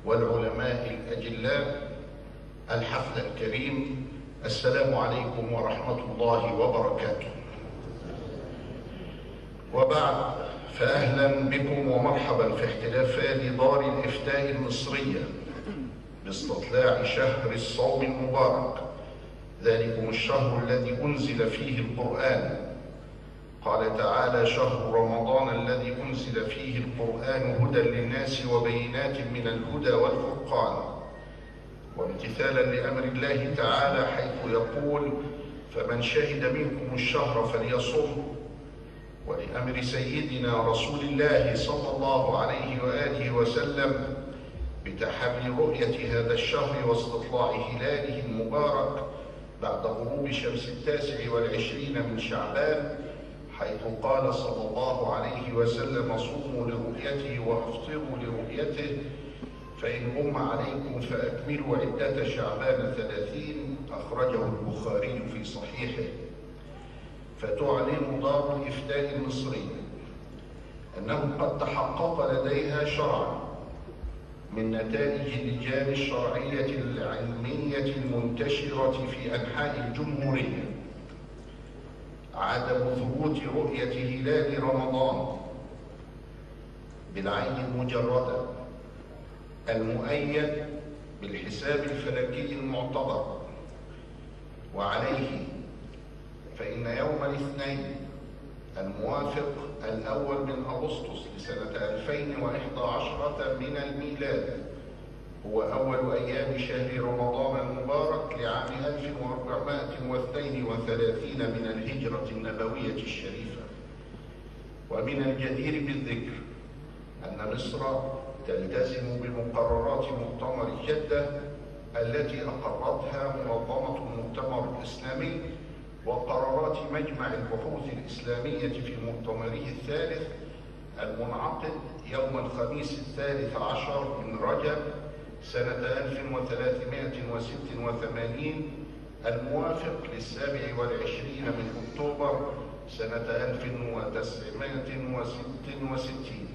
والعلماء الأجلاء الحفل الكريم، السلام عليكم ورحمة الله وبركاته. وبعد، فأهلا بكم ومرحبا في احتفال دار الإفتاء المصرية باستطلاع شهر الصوم المبارك، ذلكم الشهر الذي أنزل فيه القرآن. قال تعالى: شهر رمضان الذي أنزل فيه القرآن هدى للناس وبينات من الهدى والفرقان، وامتثالا لأمر الله تعالى حيث يقول: فمن شهد منكم الشهر فليصم، ولأمر سيدنا رسول الله صلى الله عليه وآله وسلم بتحري رؤية هذا الشهر واستطلاع هلاله المبارك بعد غروب شمس 29 من شعبان، حيث قال صلى الله عليه وسلم: صوموا لرؤيته وافطروا لرؤيته، فإن غم عليكم فأكملوا عدة شعبان 30. أخرجه البخاري في صحيحه. فتعلن دار الإفتاء المصرية أنه قد تحقق لديها شرعا من نتائج اللجان الشرعية العلمية المنتشرة في أنحاء الجمهورية عدم ثبوت رؤية هلال رمضان بالعين المجردة المؤيد بالحساب الفلكي المعتبر. وعليه فإن يوم الاثنين الموافق 1 من أغسطس لسنة 2011 من الميلاد هو أول أيام شهر رمضان المبارك لعام 1432 من الهجرة النبوية الشريفة. ومن الجدير بالذكر أن مصر تلتزم بمقررات مؤتمر جدة التي أقرتها منظمة المؤتمر الإسلامي وقرارات مجمع البحوث الإسلامية في مؤتمره الثالث المنعقد يوم الخميس 13 من رجب سنة 1386 الموافق 27 من أكتوبر سنة 1966.